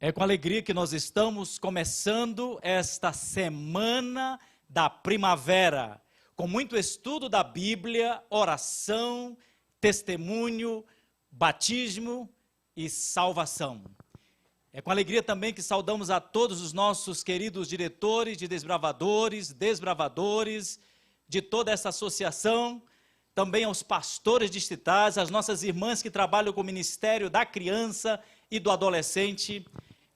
É com alegria que nós estamos começando esta semana da primavera, com muito estudo da Bíblia, oração, testemunho, batismo e salvação. É com alegria também que saudamos a todos os nossos queridos diretores de desbravadores de toda essa associação, também aos pastores distritais, às nossas irmãs que trabalham com o Ministério da Criança e do Adolescente.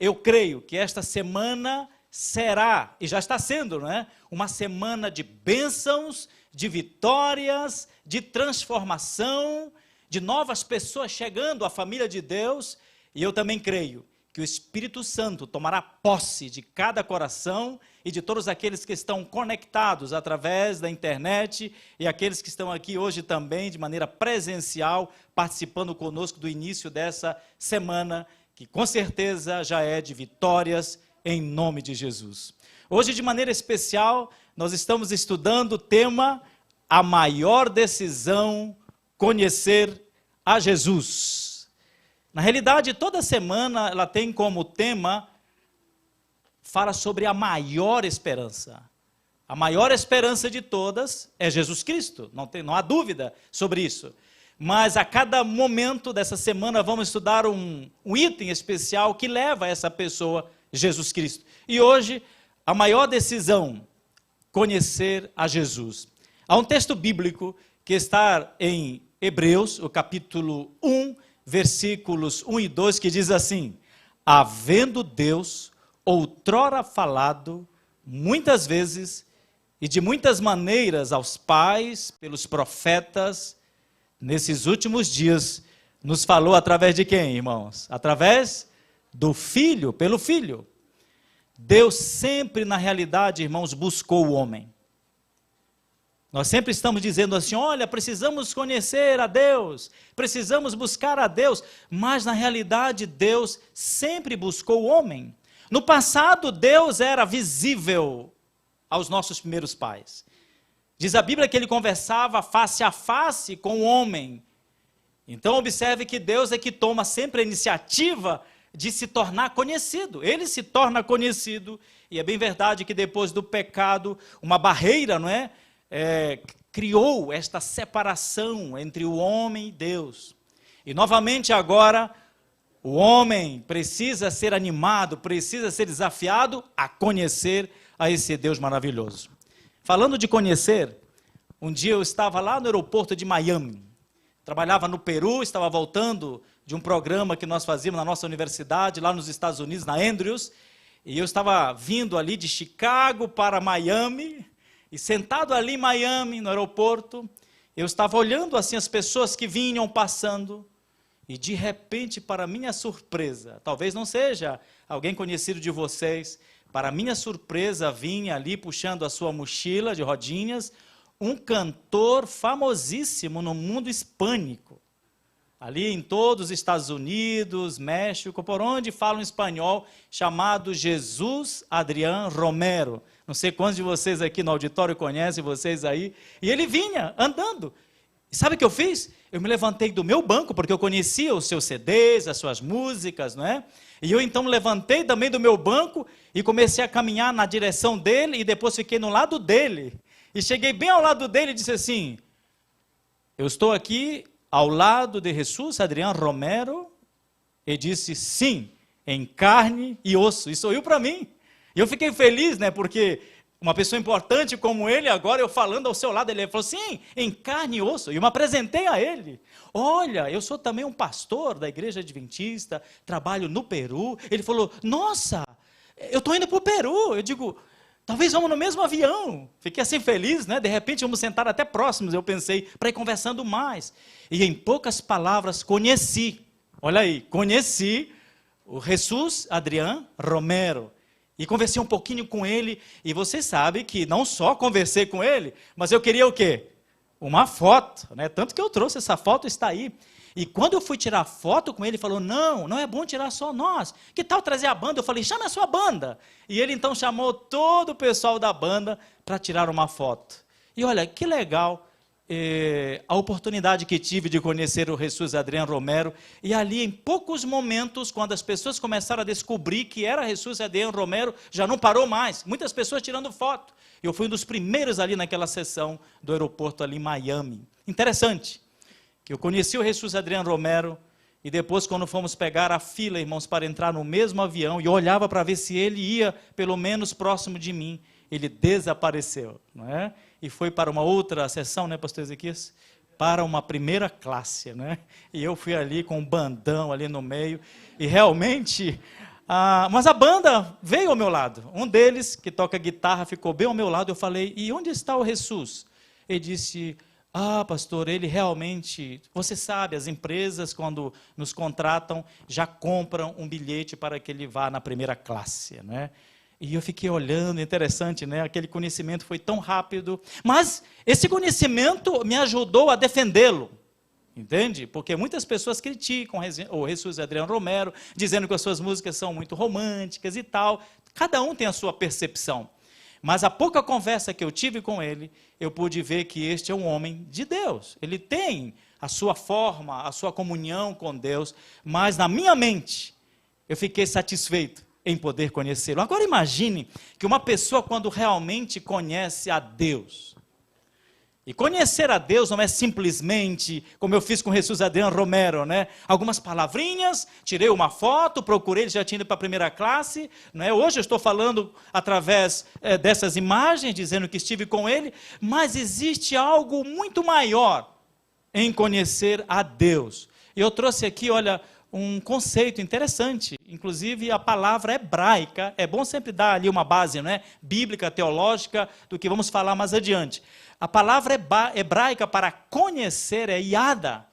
Eu creio que esta semana será, e já está sendo, não é? Uma semana de bênçãos, de vitórias, de transformação, de novas pessoas chegando à família de Deus, e eu também creio que o Espírito Santo tomará posse de cada coração e de todos aqueles que estão conectados através da internet e aqueles que estão aqui hoje também de maneira presencial, participando conosco do início dessa semana, que com certeza já é de vitórias em nome de Jesus. Hoje, de maneira especial, nós estamos estudando o tema A Maior Decisão, Conhecer a Jesus. Na realidade, toda semana ela tem como tema, fala sobre a maior esperança. A maior esperança de todas é Jesus Cristo, não há dúvida sobre isso. Mas a cada momento dessa semana vamos estudar um item especial que leva a essa pessoa, Jesus Cristo. E hoje, a maior decisão, conhecer a Jesus. Há um texto bíblico que está em Hebreus, o capítulo 1, versículos 1 e 2, que diz assim: havendo Deus outrora falado muitas vezes e de muitas maneiras aos pais, pelos profetas, nesses últimos dias, nos falou através de quem, irmãos? Através do Filho, pelo Filho. Deus sempre, na realidade, irmãos, buscou o homem. Nós sempre estamos dizendo assim, olha, precisamos conhecer a Deus, precisamos buscar a Deus, mas na realidade Deus sempre buscou o homem. No passado, Deus era visível aos nossos primeiros pais. Diz a Bíblia que ele conversava face a face com o homem. Então observe que Deus é que toma sempre a iniciativa de se tornar conhecido. Ele se torna conhecido, e é bem verdade que depois do pecado, uma barreira, não é? Criou esta separação entre o homem e Deus. E novamente agora, o homem precisa ser animado, precisa ser desafiado a conhecer a esse Deus maravilhoso. Falando de conhecer, um dia eu estava lá no aeroporto de Miami, trabalhava no Peru, estava voltando de um programa que nós fazíamos na nossa universidade, lá nos Estados Unidos, na Andrews, e eu estava vindo ali de Chicago para Miami, e sentado ali em Miami, no aeroporto, eu estava olhando assim as pessoas que vinham passando, e de repente, para minha surpresa, talvez não seja alguém conhecido de vocês, para minha surpresa, vinha ali puxando a sua mochila de rodinhas, um cantor famosíssimo no mundo hispânico, ali em todos os Estados Unidos, México, por onde falam espanhol, chamado Jesus Adrián Romero. Não sei quantos de vocês aqui no auditório conhecem, vocês aí. E ele vinha andando. E sabe o que eu fiz? Eu me levantei do meu banco, porque eu conhecia os seus CDs, as suas músicas, não é? E eu então me levantei também do meu banco e comecei a caminhar na direção dele e depois fiquei no lado dele. E cheguei bem ao lado dele e disse assim, eu estou aqui ao lado de Jesus Adrián Romero, e disse, sim, em carne e osso. E sorriu para mim. E eu fiquei feliz, né, porque uma pessoa importante como ele, agora eu falando ao seu lado, ele falou, sim, em carne e osso. E eu me apresentei a ele. Olha, eu sou também um pastor da Igreja Adventista, trabalho no Peru. Ele falou, nossa, eu estou indo para o Peru. Eu digo, talvez vamos no mesmo avião. Fiquei assim feliz, né? De repente vamos sentar até próximos, eu pensei, para ir conversando mais. E em poucas palavras conheci, olha aí, conheci o Jesus Adrián Romero. E conversei um pouquinho com ele, e você sabe que não só conversei com ele, mas eu queria o quê? Uma foto, né? Tanto que eu trouxe essa foto, está aí. E quando eu fui tirar foto com ele, ele falou, não é bom tirar só nós. Que tal trazer a banda? Eu falei, chama a sua banda. E ele então chamou todo o pessoal da banda para tirar uma foto. E olha, que legal, a oportunidade que tive de conhecer o Jesus Adriano Romero, e ali em poucos momentos, quando as pessoas começaram a descobrir que era Jesus Adriano Romero, já não parou mais, muitas pessoas tirando foto. Eu fui um dos primeiros ali naquela sessão do aeroporto ali em Miami. Interessante, que eu conheci o Jesus Adriano Romero, e depois quando fomos pegar a fila, irmãos, para entrar no mesmo avião, e eu olhava para ver se ele ia pelo menos próximo de mim, ele desapareceu, não é? E foi para uma outra sessão, né, pastor Ezequias? Para uma primeira classe, né? E eu fui ali com um bandão ali no meio, e realmente, mas a banda veio ao meu lado. Um deles, que toca guitarra, ficou bem ao meu lado. Eu falei, e onde está o Jesus? Ele disse, pastor, ele realmente, você sabe, as empresas quando nos contratam, já compram um bilhete para que ele vá na primeira classe, né? E eu fiquei olhando, interessante, né? Aquele conhecimento foi tão rápido, mas esse conhecimento me ajudou a defendê-lo, entende? Porque muitas pessoas criticam o Jesus Adriano Romero, dizendo que as suas músicas são muito românticas e tal. Cada um tem a sua percepção. Mas a pouca conversa que eu tive com ele, eu pude ver que este é um homem de Deus. Ele tem a sua forma, a sua comunhão com Deus, mas na minha mente, eu fiquei satisfeito em poder conhecê-lo. Agora imagine que uma pessoa, quando realmente conhece a Deus, e conhecer a Deus não é simplesmente, como eu fiz com Jesus Adriano Romero, né? Algumas palavrinhas, tirei uma foto, procurei, ele já tinha ido para a primeira classe, né? Hoje eu estou falando através dessas imagens, dizendo que estive com ele, mas existe algo muito maior em conhecer a Deus. E eu trouxe aqui, olha, um conceito interessante, inclusive a palavra hebraica, é bom sempre dar ali uma base, né, bíblica, teológica, do que vamos falar mais adiante. A palavra hebraica para conhecer é iada.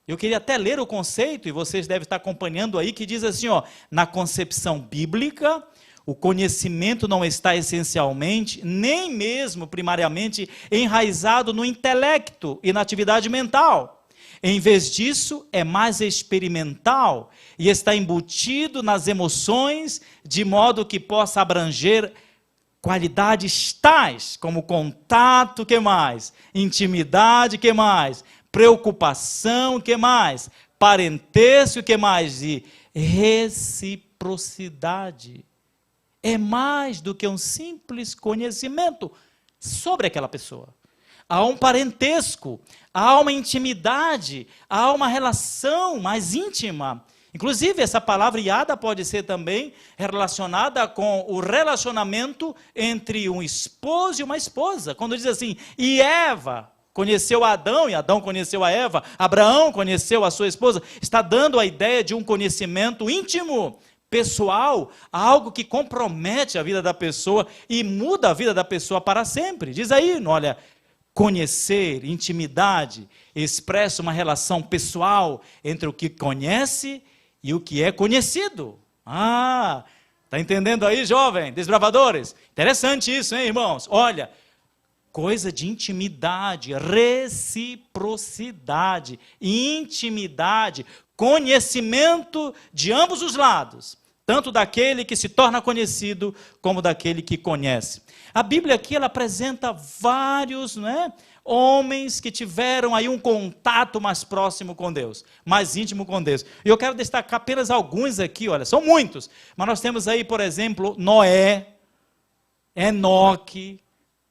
Eu queria até ler o conceito, e vocês devem estar acompanhando aí, que diz assim, na concepção bíblica, o conhecimento não está essencialmente, nem mesmo primariamente, enraizado no intelecto e na atividade mental. Em vez disso, é mais experimental e está embutido nas emoções, de modo que possa abranger qualidades tais como contato, que mais? Intimidade, que mais? Preocupação, que mais? Parentesco, que mais? E reciprocidade. É mais do que um simples conhecimento sobre aquela pessoa. Há um parentesco, há uma intimidade, há uma relação mais íntima. Inclusive, essa palavra iada pode ser também relacionada com o relacionamento entre um esposo e uma esposa. Quando diz assim, e Eva conheceu Adão, e Adão conheceu a Eva, Abraão conheceu a sua esposa, está dando a ideia de um conhecimento íntimo, pessoal, algo que compromete a vida da pessoa e muda a vida da pessoa para sempre. Diz aí, olha, conhecer, intimidade, expressa uma relação pessoal entre o que conhece e o que é conhecido. Está entendendo aí, jovem, desbravadores? Interessante isso, hein, irmãos? Olha, coisa de intimidade, reciprocidade, intimidade, conhecimento de ambos os lados, tanto daquele que se torna conhecido, como daquele que conhece. A Bíblia aqui, ela apresenta vários, homens que tiveram aí um contato mais próximo com Deus, mais íntimo com Deus. E eu quero destacar apenas alguns aqui, olha, são muitos, mas nós temos aí, por exemplo, Noé, Enoque,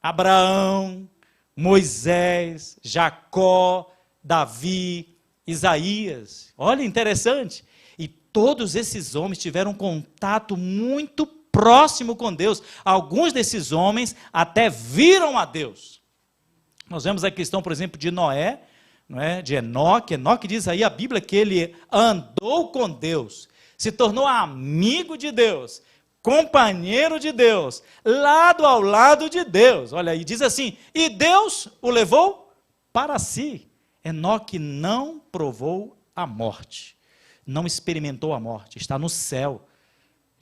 Abraão, Moisés, Jacó, Davi, Isaías. Olha, interessante. E todos esses homens tiveram um contato muito próximo com Deus. Alguns desses homens até viram a Deus. Nós vemos a questão, por exemplo, de Noé, de Enoque. Enoque diz aí a Bíblia que ele andou com Deus, se tornou amigo de Deus, companheiro de Deus, lado ao lado de Deus. Olha aí, diz assim, e Deus o levou para si. Enoque não provou a morte, não experimentou a morte, está no céu.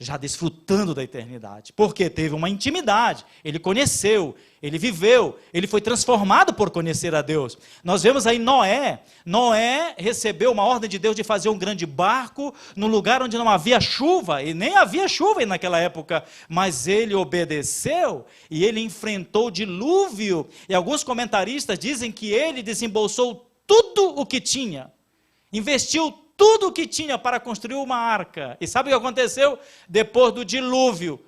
já desfrutando da eternidade, porque teve uma intimidade, ele conheceu, ele viveu, ele foi transformado por conhecer a Deus. Nós vemos aí Noé recebeu uma ordem de Deus de fazer um grande barco, num lugar onde não havia chuva, e nem havia chuva naquela época, mas ele obedeceu, e ele enfrentou o dilúvio, e alguns comentaristas dizem que ele desembolsou tudo o que tinha, investiu tudo o que tinha para construir uma arca. E sabe o que aconteceu? Depois do dilúvio,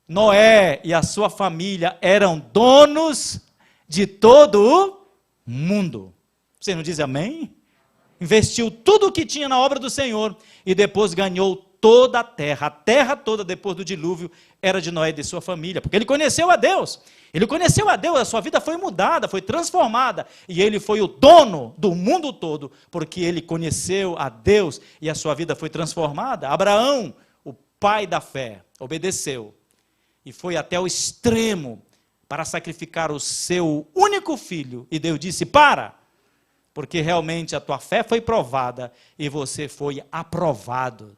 Noé e a sua família eram donos de todo o mundo. Você não diz amém? Investiu tudo o que tinha na obra do Senhor e depois ganhou toda a terra toda depois do dilúvio era de Noé e de sua família, porque ele conheceu a Deus, a sua vida foi mudada, foi transformada, e ele foi o dono do mundo todo, porque ele conheceu a Deus, e a sua vida foi transformada. Abraão, o pai da fé, obedeceu, e foi até o extremo, para sacrificar o seu único filho, e Deus disse, porque realmente a tua fé foi provada, e você foi aprovado.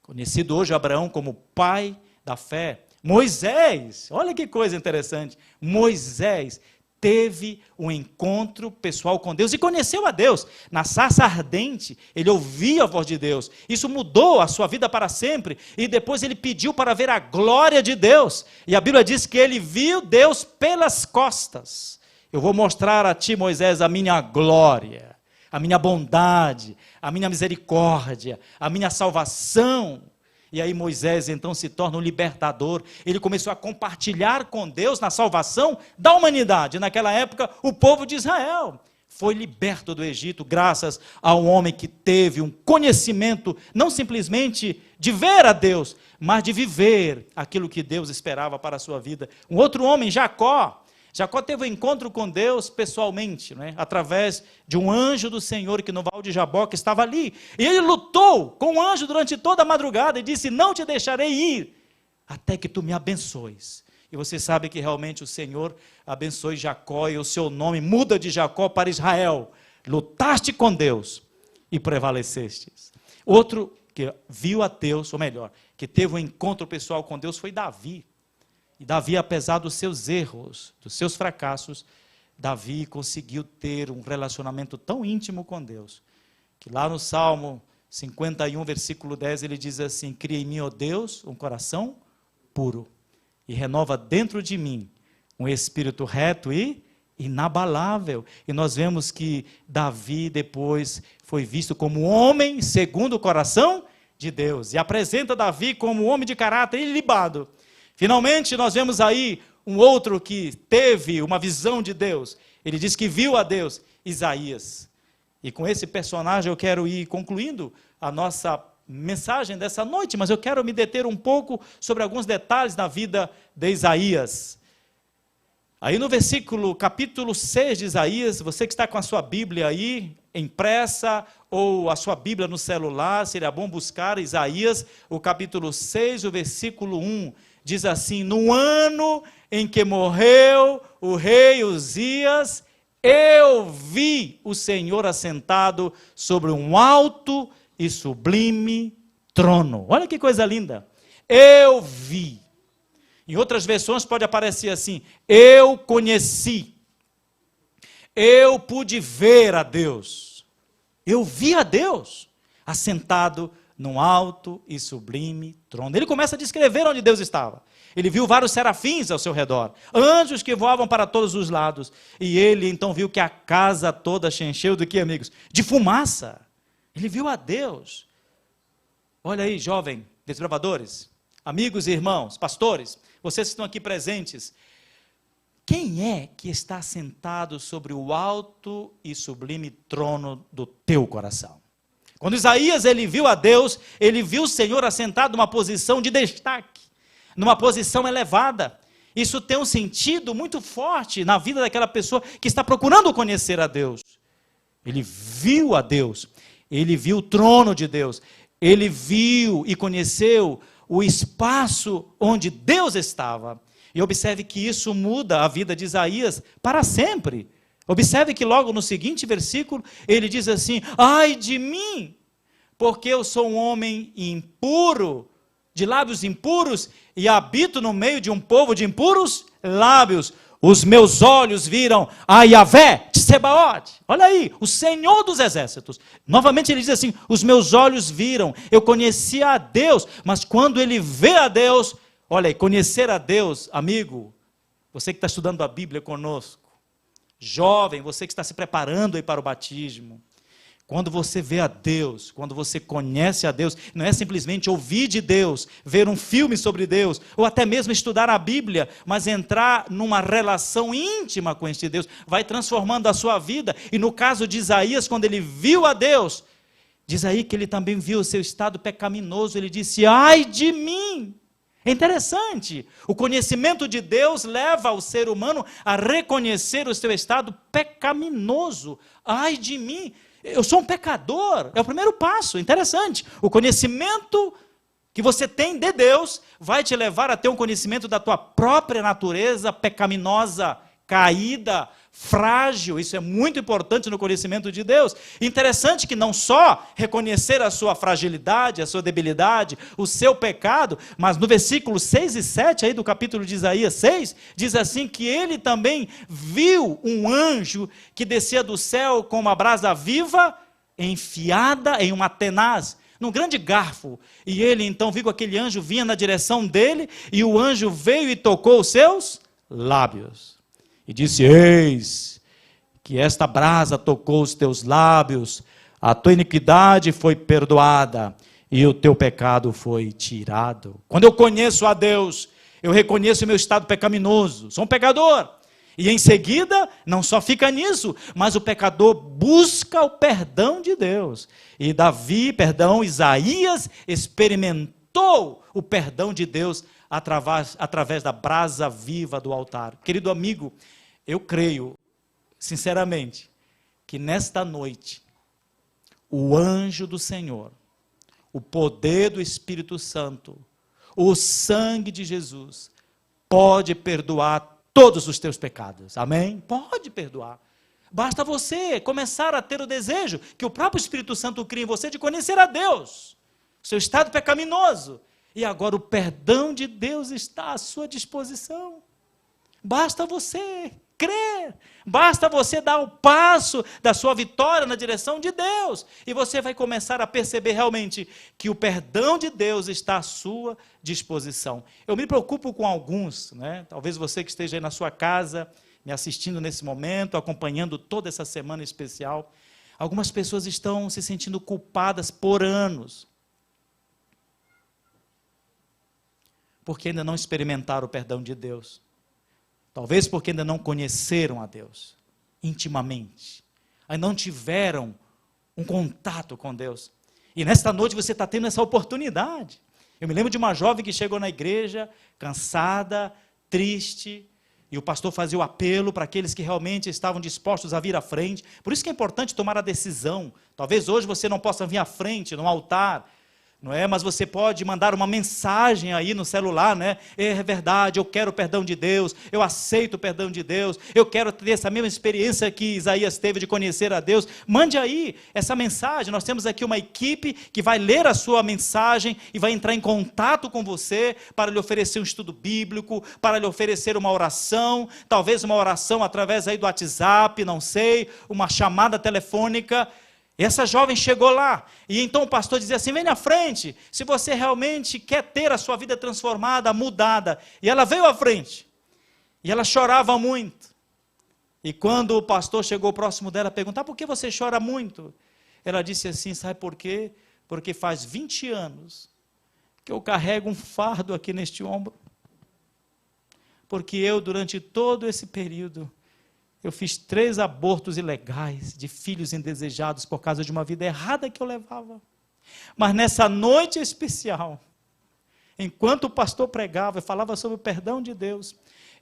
Conhecido hoje Abraão como pai da fé. Moisés, olha que coisa interessante, Moisés teve um encontro pessoal com Deus e conheceu a Deus. Na sarça ardente, ele ouvia a voz de Deus. Isso mudou a sua vida para sempre. E depois ele pediu para ver a glória de Deus. E a Bíblia diz que ele viu Deus pelas costas. Eu vou mostrar a ti, Moisés, a minha glória, a minha bondade, a minha misericórdia, a minha salvação. E aí Moisés então se torna um libertador, ele começou a compartilhar com Deus na salvação da humanidade. Naquela época, o povo de Israel foi liberto do Egito, graças a um homem que teve um conhecimento, não simplesmente de ver a Deus, mas de viver aquilo que Deus esperava para a sua vida. Um outro homem, Jacó teve um encontro com Deus pessoalmente, através de um anjo do Senhor que no Val de Jaboque estava ali. E ele lutou com o anjo durante toda a madrugada e disse, não te deixarei ir, até que tu me abençoes. E você sabe que realmente o Senhor abençoe Jacó e o seu nome muda de Jacó para Israel. Lutaste com Deus e prevalecestes. Outro que viu a Deus, ou melhor, que teve um encontro pessoal com Deus foi Davi. E Davi, apesar dos seus erros, dos seus fracassos, Davi conseguiu ter um relacionamento tão íntimo com Deus, que lá no Salmo 51, versículo 10, ele diz assim, cria em mim, ó Deus, um coração puro, e renova dentro de mim um espírito reto e inabalável. E nós vemos que Davi depois foi visto como um homem segundo o coração de Deus, e apresenta Davi como um homem de caráter ilibado. Finalmente, nós vemos aí um outro que teve uma visão de Deus. Ele diz que viu a Deus, Isaías. E com esse personagem eu quero ir concluindo a nossa mensagem dessa noite, mas eu quero me deter um pouco sobre alguns detalhes da vida de Isaías. Aí no capítulo 6 de Isaías, você que está com a sua Bíblia aí, impressa, ou a sua Bíblia no celular, seria bom buscar Isaías, o capítulo 6, o versículo 1, diz assim, no ano em que morreu o rei Uzias, eu vi o Senhor assentado sobre um alto e sublime trono. Olha que coisa linda. Eu vi. Em outras versões pode aparecer assim, eu conheci. Eu pude ver a Deus. Eu vi a Deus assentado num alto e sublime trono. Ele começa a descrever onde Deus estava. Ele viu vários serafins ao seu redor, anjos que voavam para todos os lados. E ele então viu que a casa toda se encheu do que, amigos? De fumaça. Ele viu a Deus. Olha aí, jovem, desbravadores, amigos e irmãos, pastores, vocês que estão aqui presentes. Quem é que está sentado sobre o alto e sublime trono do teu coração? Quando Isaías ele viu a Deus, ele viu o Senhor assentado numa posição de destaque, numa posição elevada. Isso tem um sentido muito forte na vida daquela pessoa que está procurando conhecer a Deus. Ele viu a Deus, ele viu o trono de Deus, ele viu e conheceu o espaço onde Deus estava. E observe que isso muda a vida de Isaías para sempre. Observe que logo no seguinte versículo, ele diz assim, ai de mim, porque eu sou um homem impuro de lábios impuros e habito no meio de um povo de impuros lábios. Os meus olhos viram a Yahvé de Sebaote. Olha aí, o Senhor dos Exércitos. Novamente ele diz assim, os meus olhos viram, eu conhecia a Deus, mas quando ele vê a Deus, olha aí, conhecer a Deus, amigo, você que está estudando a Bíblia conosco, jovem, você que está se preparando aí para o batismo, quando você vê a Deus, quando você conhece a Deus, não é simplesmente ouvir de Deus, ver um filme sobre Deus, ou até mesmo estudar a Bíblia, mas entrar numa relação íntima com este Deus, vai transformando a sua vida. E no caso de Isaías, quando ele viu a Deus, diz aí que ele também viu o seu estado pecaminoso, ele disse, ai de mim! É interessante, o conhecimento de Deus leva o ser humano a reconhecer o seu estado pecaminoso. Ai de mim! Eu sou um pecador, é o primeiro passo, interessante. O conhecimento que você tem de Deus vai te levar a ter um conhecimento da tua própria natureza pecaminosa, caída, frágil. Isso é muito importante no conhecimento de Deus. Interessante que não só reconhecer a sua fragilidade, a sua debilidade, o seu pecado, mas no versículo 6 e 7 aí do capítulo de Isaías 6, diz assim que ele também viu um anjo que descia do céu com uma brasa viva, enfiada em uma tenaz, num grande garfo. E ele então viu que aquele anjo vinha na direção dele, e o anjo veio e tocou os seus lábios. E disse, eis que esta brasa tocou os teus lábios, a tua iniquidade foi perdoada, e o teu pecado foi tirado. Quando eu conheço a Deus, eu reconheço o meu estado pecaminoso, sou um pecador. E em seguida, não só fica nisso, mas o pecador busca o perdão de Deus. E Isaías experimentou o perdão de Deus através da brasa viva do altar. Querido amigo, eu creio, sinceramente, que nesta noite, o anjo do Senhor, o poder do Espírito Santo, o sangue de Jesus, pode perdoar todos os teus pecados. Amém? Pode perdoar. Basta você começar a ter o desejo que o próprio Espírito Santo cria em você de conhecer a Deus, seu estado pecaminoso. E agora o perdão de Deus está à sua disposição. Basta você crer, basta você dar o passo da sua vitória na direção de Deus, e você vai começar a perceber realmente que o perdão de Deus está à sua disposição. Eu me preocupo com alguns, né? Talvez você que esteja aí na sua casa, me assistindo nesse momento, acompanhando toda essa semana especial, algumas pessoas estão se sentindo culpadas por anos, porque ainda não experimentaram o perdão de Deus. Talvez porque ainda não conheceram a Deus intimamente, ainda não tiveram um contato com Deus. E nesta noite você está tendo essa oportunidade. Eu me lembro de uma jovem que chegou na igreja, cansada, triste, e o pastor fazia o apelo para aqueles que realmente estavam dispostos a vir à frente. Por isso que é importante tomar a decisão. Talvez hoje você não possa vir à frente, no altar, não é? Mas você pode mandar uma mensagem aí no celular, né? É verdade, eu quero o perdão de Deus, eu aceito o perdão de Deus, eu quero ter essa mesma experiência que Isaías teve de conhecer a Deus. Mande aí essa mensagem. Nós temos aqui uma equipe que vai ler a sua mensagem e vai entrar em contato com você para lhe oferecer um estudo bíblico, para lhe oferecer uma oração, talvez uma oração através aí do WhatsApp, não sei, uma chamada telefônica. Essa jovem chegou lá, e então o pastor dizia assim, vem na frente, se você realmente quer ter a sua vida transformada, mudada. E ela veio à frente, e ela chorava muito. E quando o pastor chegou próximo dela, perguntou, por que você chora muito? Ela disse assim, sabe por quê? Porque faz 20 anos que eu carrego um fardo aqui neste ombro. Porque eu, durante todo esse período, eu fiz 3 abortos ilegais de filhos indesejados por causa de uma vida errada que eu levava. Mas nessa noite especial, enquanto o pastor pregava e falava sobre o perdão de Deus,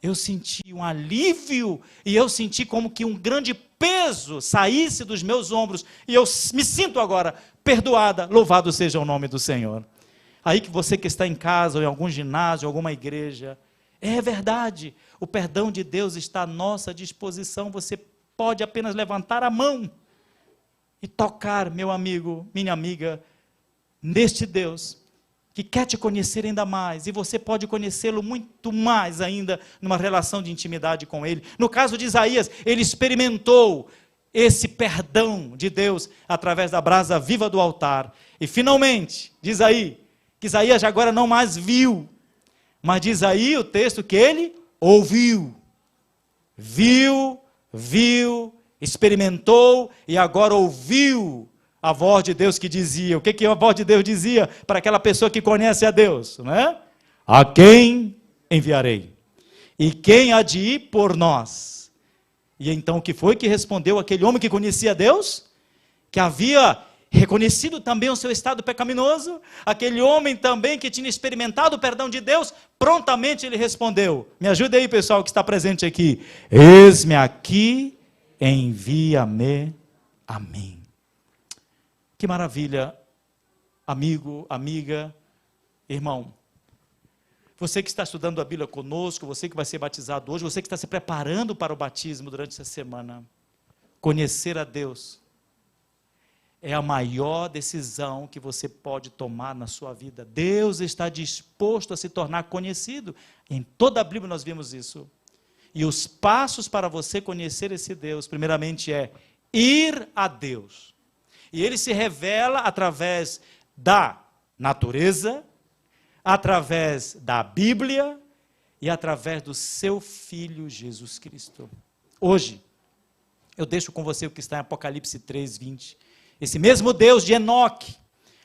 eu senti um alívio e eu senti como que um grande peso saísse dos meus ombros e eu me sinto agora perdoada. Louvado seja o nome do Senhor. Aí que você que está em casa ou em algum ginásio, alguma igreja, é verdade, o perdão de Deus está à nossa disposição. Você pode apenas levantar a mão e tocar, meu amigo, minha amiga, neste Deus, que quer te conhecer ainda mais, e você pode conhecê-lo muito mais ainda numa relação de intimidade com ele. No caso de Isaías, ele experimentou esse perdão de Deus através da brasa viva do altar. E finalmente, diz aí, que Isaías agora não mais viu, mas diz aí o texto que ele ouviu. Viu, experimentou e agora ouviu a voz de Deus que dizia. O que a voz de Deus dizia para aquela pessoa que conhece a Deus, não é? A quem enviarei? E quem há de ir por nós? E então o que foi que respondeu aquele homem que conhecia Deus? Que havia reconhecido também o seu estado pecaminoso? Aquele homem também que tinha experimentado o perdão de Deus? Prontamente ele respondeu. Me ajude aí, pessoal que está presente aqui. Eis-me aqui, envia-me a mim. Que maravilha, amigo, amiga, irmão. Você que está estudando a Bíblia conosco, você que vai ser batizado hoje, você que está se preparando para o batismo durante essa semana, conhecer a Deus é a maior decisão que você pode tomar na sua vida. Deus está disposto a se tornar conhecido. Em toda a Bíblia nós vimos isso. E os passos para você conhecer esse Deus, primeiramente é ir a Deus. E ele se revela através da natureza, através da Bíblia e através do seu Filho Jesus Cristo. Hoje, eu deixo com você o que está em Apocalipse 3:20. Esse mesmo Deus de Enoque,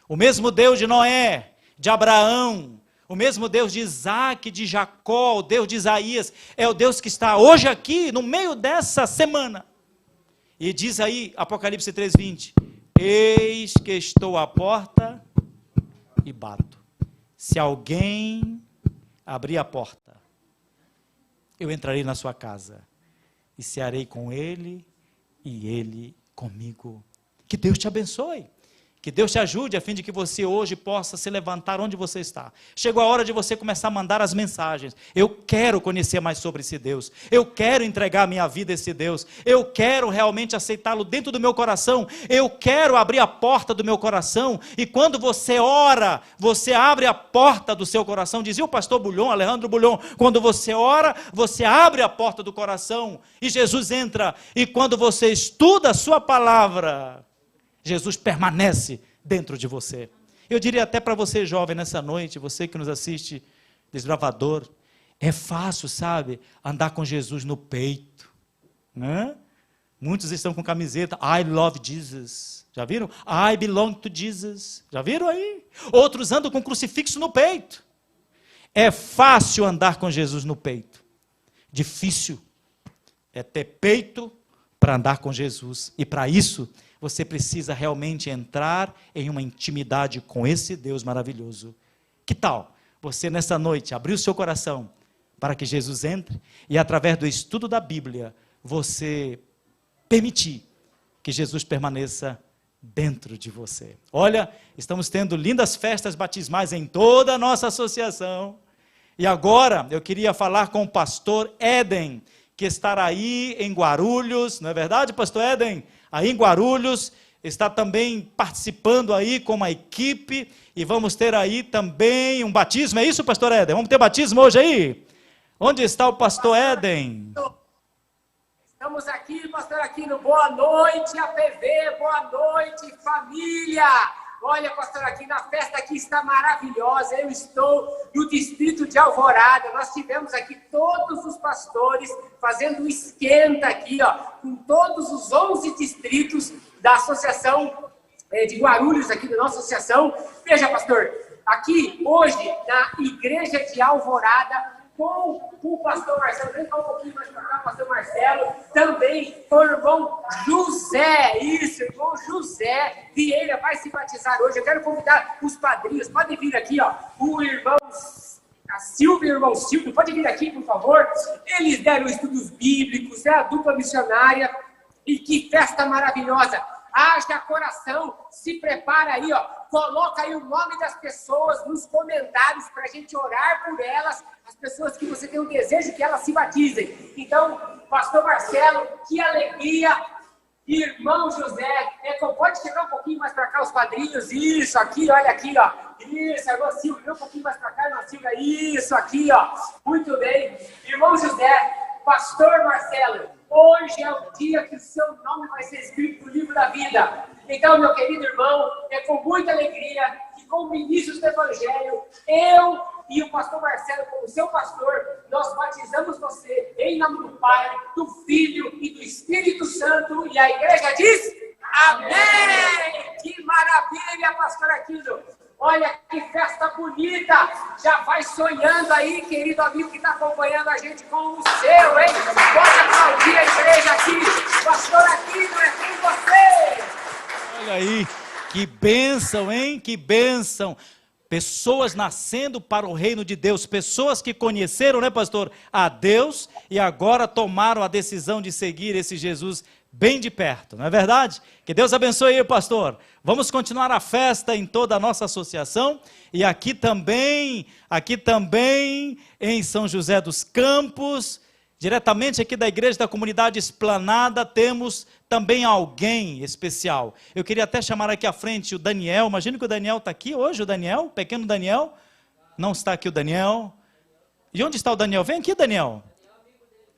o mesmo Deus de Noé, de Abraão, o mesmo Deus de Isaac, de Jacó, o Deus de Isaías, é o Deus que está hoje aqui, no meio dessa semana. E diz aí, Apocalipse 3:20, eis que estou à porta e bato. Se alguém abrir a porta, eu entrarei na sua casa e cearei com ele e ele comigo. Que Deus te abençoe, que Deus te ajude a fim de que você hoje possa se levantar onde você está. Chegou a hora de você começar a mandar as mensagens. Eu quero conhecer mais sobre esse Deus, eu quero entregar a minha vida a esse Deus, eu quero realmente aceitá-lo dentro do meu coração, eu quero abrir a porta do meu coração. E quando você ora, você abre a porta do seu coração. Dizia o pastor Bulhon, Alejandro Bulhon, quando você ora, você abre a porta do coração e Jesus entra. E quando você estuda a sua palavra, Jesus permanece dentro de você. Eu diria até para você jovem nessa noite, você que nos assiste, desbravador, é fácil, sabe, andar com Jesus no peito, né? Muitos estão com camiseta, I love Jesus, já viram? I belong to Jesus, já viram aí? Outros andam com crucifixo no peito. É fácil andar com Jesus no peito, difícil é ter peito para andar com Jesus, e para isso, você precisa realmente entrar em uma intimidade com esse Deus maravilhoso. Que tal você nessa noite abrir o seu coração para que Jesus entre e através do estudo da Bíblia você permitir que Jesus permaneça dentro de você? Olha, estamos tendo lindas festas batismais em toda a nossa associação. E agora eu queria falar com o pastor Éden, que estará aí em Guarulhos, não é verdade, pastor Éden? Aí em Guarulhos, está também participando aí com uma equipe, e vamos ter aí também um batismo, é isso, pastor Éden? Vamos ter batismo hoje aí? Onde está o pastor Éden? Estamos aqui, pastor Aquino, boa noite, APV, boa noite, família! Olha, pastor Aquino, a festa aqui está maravilhosa, eu estou no distrito de Alvorada, nós tivemos aqui todos os pastores fazendo um esquenta aqui, ó, com todos os 11 distritos da associação de Guarulhos, aqui da nossa associação. Veja, pastor, aqui hoje na igreja de Alvorada, com o pastor Marcelo, vem cá um pouquinho mais para cá, pastor Marcelo, também com o irmão José, isso, irmão José Vieira vai se batizar hoje. Eu quero convidar os padrinhos, podem vir aqui, ó, o irmão a Silvia e o irmão Silvio, pode vir aqui, por favor. Eles deram estudos bíblicos, é a dupla missionária, e que festa maravilhosa. Haja coração, se prepara aí, ó, coloca aí o nome das pessoas nos comentários para a gente orar por elas, as pessoas que você tem o desejo que elas se batizem. Então, pastor Marcelo, que alegria, irmão José, pode chegar um pouquinho mais para cá os padrinhos, isso, aqui, olha aqui, ó, Isso, agora Silvia, vem um pouquinho mais pra cá, irmã Silvia. Isso, aqui, ó. Muito bem. Irmão José, pastor Marcelo, hoje é o dia que o seu nome vai ser escrito no livro da vida. Então, meu querido irmão, é com muita alegria que, como ministros do Evangelho, eu e o pastor Marcelo, como seu pastor, nós batizamos você em nome do Pai, do Filho e do Espírito Santo. E a igreja diz: amém! Que maravilha, pastor Aquino! Olha que festa bonita! Já vai sonhando aí, querido amigo que está acompanhando a gente, com o seu, hein? Pode aplaudir a igreja aqui! Pastor Aquino, é com você! Olha aí, que bênção, hein? Que bênção! Pessoas nascendo para o reino de Deus, pessoas que conheceram, né, pastor, a Deus e agora tomaram a decisão de seguir esse Jesus bem de perto, não é verdade? Que Deus abençoe aí, pastor. Vamos continuar a festa em toda a nossa associação e aqui também em São José dos Campos, diretamente aqui da igreja da comunidade Esplanada, temos também alguém especial. Eu queria até chamar aqui à frente o Daniel. Imagino que o Daniel está aqui hoje, o Daniel, o pequeno Daniel. Não está aqui o Daniel. E onde está o Daniel? Vem aqui, Daniel.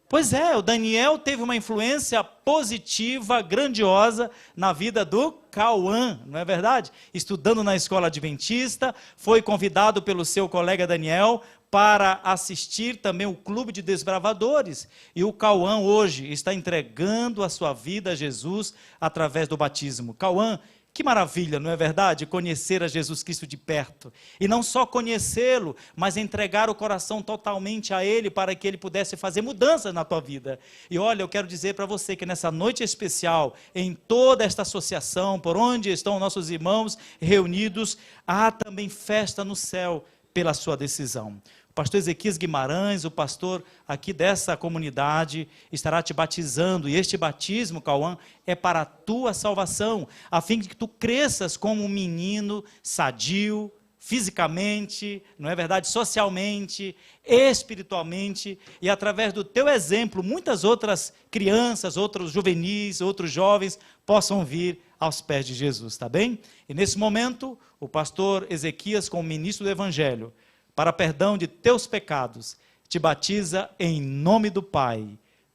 Pois é, o Daniel teve uma influência positiva, grandiosa na vida do Cauã, não é verdade? Estudando na escola adventista, foi convidado pelo seu colega Daniel para assistir também o Clube de Desbravadores. E o Cauã hoje está entregando a sua vida a Jesus através do batismo. Cauã, que maravilha, não é verdade? Conhecer a Jesus Cristo de perto. E não só conhecê-lo, mas entregar o coração totalmente a Ele, para que Ele pudesse fazer mudanças na tua vida. E olha, eu quero dizer para você que nessa noite especial, em toda esta associação, por onde estão nossos irmãos reunidos, há também festa no céu pela sua decisão. O pastor Ezequias Guimarães, o pastor aqui dessa comunidade, estará te batizando, e este batismo, Cauã, é para a tua salvação, a fim de que tu cresças como um menino sadio, fisicamente, não é verdade, socialmente, espiritualmente, e através do teu exemplo, muitas outras crianças, outros juvenis, outros jovens, possam vir aos pés de Jesus, tá bem? E nesse momento, o pastor Ezequias, como ministro do Evangelho, para perdão de teus pecados, te batiza em nome do Pai,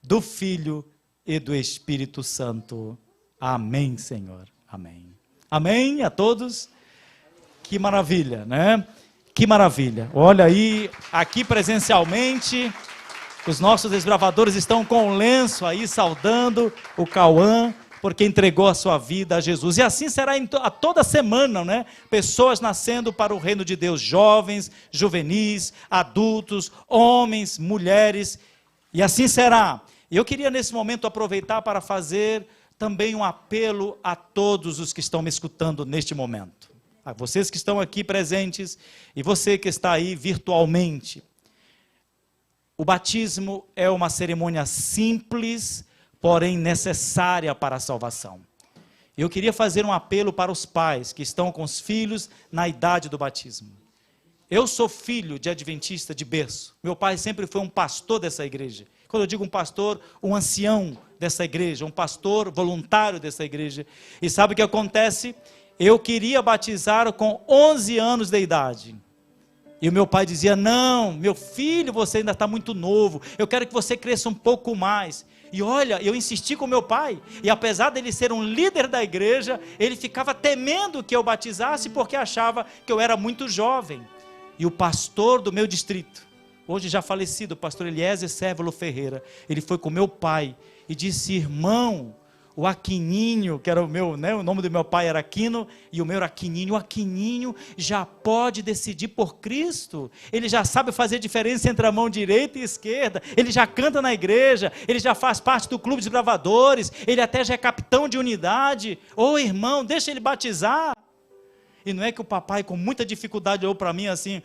do Filho e do Espírito Santo. Amém, Senhor. Amém. Amém a todos. Que maravilha, né? Que maravilha. Olha aí, aqui presencialmente, os nossos desbravadores estão com o lenço aí, saudando o Cauã, porque entregou a sua vida a Jesus. E assim será a toda semana, né? Pessoas nascendo para o reino de Deus, jovens, juvenis, adultos, homens, mulheres, e assim será. E eu queria nesse momento aproveitar para fazer também um apelo a todos os que estão me escutando neste momento. A vocês que estão aqui presentes e você que está aí virtualmente. O batismo é uma cerimônia simples, porém necessária para a salvação. Eu queria fazer um apelo para os pais que estão com os filhos na idade do batismo. Eu sou filho de adventista de berço. Meu pai sempre foi um pastor dessa igreja. Quando eu digo um pastor, um ancião dessa igreja, um pastor voluntário dessa igreja. E sabe o que acontece? Eu queria batizar com 11 anos de idade. E o meu pai dizia: não, meu filho, você ainda está muito novo, eu quero que você cresça um pouco mais. E olha, eu insisti com meu pai, e apesar dele ser um líder da igreja, ele ficava temendo que eu batizasse, porque achava que eu era muito jovem. E o pastor do meu distrito, hoje já falecido, o pastor Eliezer Sérvulo Ferreira, ele foi com meu pai e disse: irmão, o Aquininho, que era o meu, né, o nome do meu pai era Aquino, e o meu era Aquininho. O Aquininho já pode decidir por Cristo, ele já sabe fazer diferença entre a mão direita e esquerda, ele já canta na igreja, ele já faz parte do clube de bravadores, ele até já é capitão de unidade. Ô irmão, deixa ele batizar. E não é que o papai com muita dificuldade olhou para mim assim: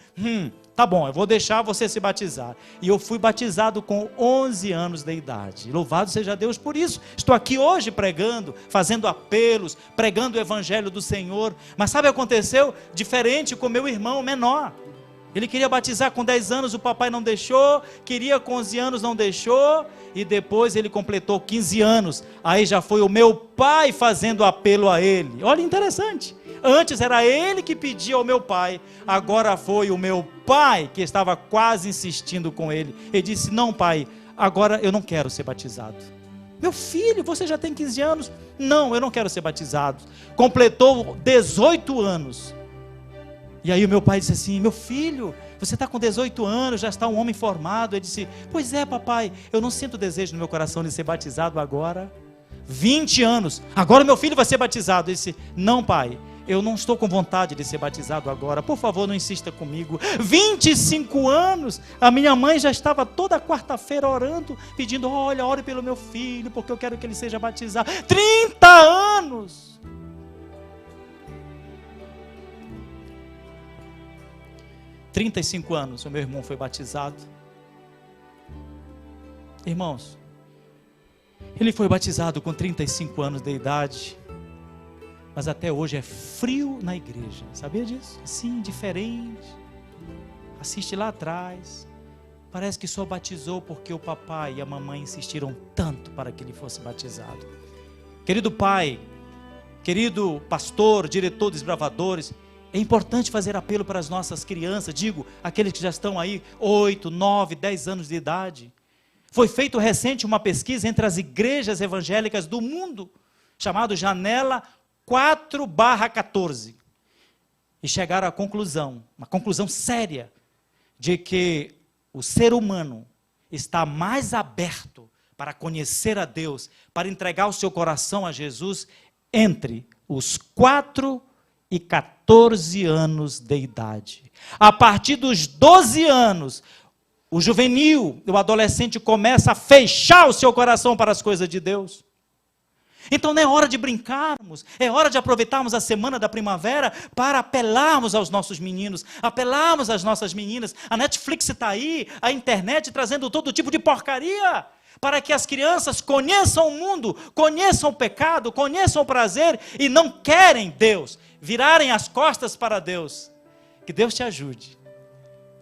tá bom, eu vou deixar você se batizar. E eu fui batizado com 11 anos de idade. Louvado seja Deus por isso. Estou aqui hoje pregando, fazendo apelos, pregando o evangelho do Senhor. Mas sabe o que aconteceu? Diferente com meu irmão menor. Ele queria batizar com 10 anos, o papai não deixou. Queria com 11 anos, não deixou. E depois ele completou 15 anos. Aí já foi o meu pai fazendo apelo a ele. Olha, interessante. Antes era ele que pedia ao meu pai, agora foi o meu pai que estava quase insistindo com ele. Ele disse: não, pai, agora eu não quero ser batizado. Meu filho, você já tem 15 anos? Não, eu não quero ser batizado. Completou 18 anos. E aí o meu pai disse assim: meu filho, você está com 18 anos, já está um homem formado. Ele disse: pois é, papai, eu não sinto desejo no meu coração de ser batizado agora. 20 anos, agora meu filho vai ser batizado. Ele disse: não, pai, eu não estou com vontade de ser batizado agora, por favor, não insista comigo. 25 anos, a minha mãe já estava toda quarta-feira orando, pedindo: olha, ore pelo meu filho, porque eu quero que ele seja batizado. 30 anos! Com 35 anos, o meu irmão foi batizado. Irmãos, ele foi batizado com 35 anos de idade, mas até hoje é frio na igreja. Sabia disso? Assim, diferente. Assiste lá atrás. Parece que só batizou porque o papai e a mamãe insistiram tanto para que ele fosse batizado. Querido pai, querido pastor, diretor dos bravadores, é importante fazer apelo para as nossas crianças, digo, aqueles que já estão aí 8, 9, 10 anos de idade. Foi feito recente uma pesquisa entre as igrejas evangélicas do mundo, chamado Janela 4/14, e chegaram à conclusão, uma conclusão séria, de que o ser humano está mais aberto para conhecer a Deus, para entregar o seu coração a Jesus, entre os 4 e 14 anos de idade. A partir dos 12 anos, o juvenil, o adolescente começa a fechar o seu coração para as coisas de Deus. Então não é hora de brincarmos, é hora de aproveitarmos a semana da primavera para apelarmos aos nossos meninos, apelarmos às nossas meninas. A Netflix está aí, a internet trazendo todo tipo de porcaria, para que as crianças conheçam o mundo, conheçam o pecado, conheçam o prazer e não querem Deus, virarem as costas para Deus. Que Deus te ajude.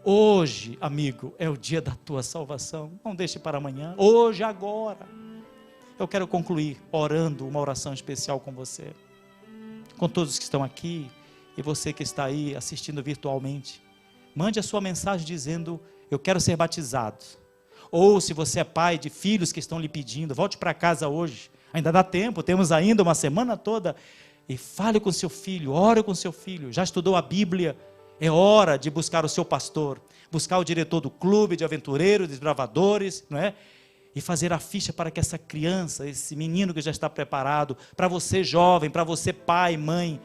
Hoje, amigo, é o dia da tua salvação. Não deixe para amanhã. Hoje, agora. Eu quero concluir orando uma oração especial com você. Com todos que estão aqui e você que está aí assistindo virtualmente. Mande a sua mensagem dizendo: eu quero ser batizado. Ou se você é pai de filhos que estão lhe pedindo, volte para casa hoje. Ainda dá tempo, temos ainda uma semana toda. E fale com seu filho, ore com seu filho. Já estudou a Bíblia? É hora de buscar o seu pastor, buscar o diretor do clube de aventureiros, desbravadores, não é? E fazer a ficha para que essa criança, esse menino que já está preparado, para você jovem, para você pai, mãe,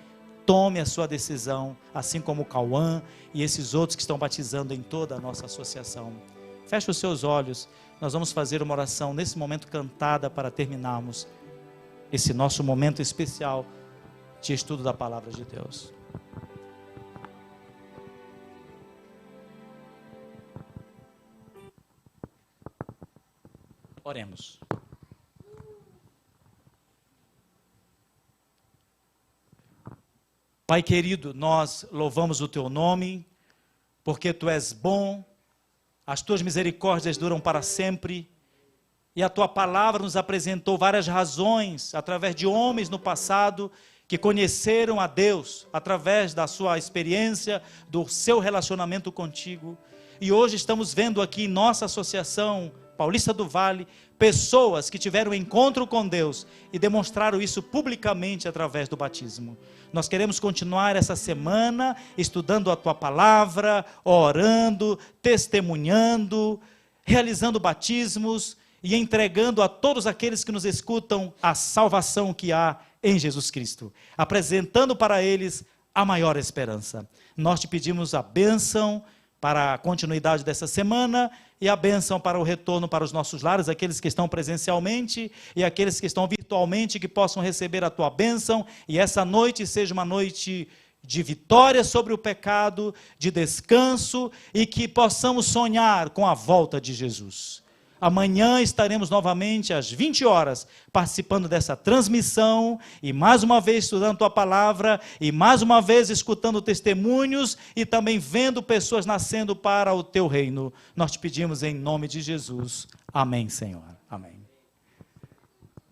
tome a sua decisão, assim como o Cauã e esses outros que estão batizando em toda a nossa associação. Feche os seus olhos, nós vamos fazer uma oração nesse momento cantada para terminarmos esse nosso momento especial de estudo da palavra de Deus. Oremos. Pai querido, nós louvamos o teu nome, porque tu és bom, as tuas misericórdias duram para sempre, e a tua palavra nos apresentou várias razões, através de homens no passado, que conheceram a Deus, através da sua experiência, do seu relacionamento contigo. E hoje estamos vendo aqui em nossa associação Paulista do Vale, pessoas que tiveram encontro com Deus e demonstraram isso publicamente através do batismo. Nós queremos continuar essa semana estudando a tua palavra, orando, testemunhando, realizando batismos e entregando a todos aqueles que nos escutam a salvação que há em Jesus Cristo, apresentando para eles a maior esperança. Nós te pedimos a bênção para a continuidade dessa semana e a bênção para o retorno para os nossos lares, aqueles que estão presencialmente e aqueles que estão virtualmente, que possam receber a tua bênção, e essa noite seja uma noite de vitória sobre o pecado, de descanso, e que possamos sonhar com a volta de Jesus. Amanhã estaremos novamente às 20 horas participando dessa transmissão e mais uma vez estudando a tua palavra e mais uma vez escutando testemunhos e também vendo pessoas nascendo para o teu reino. Nós te pedimos em nome de Jesus. Amém, Senhor. Amém.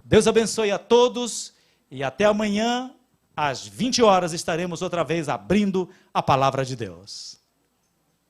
Deus abençoe a todos e até amanhã às 20 horas, estaremos outra vez abrindo a palavra de Deus.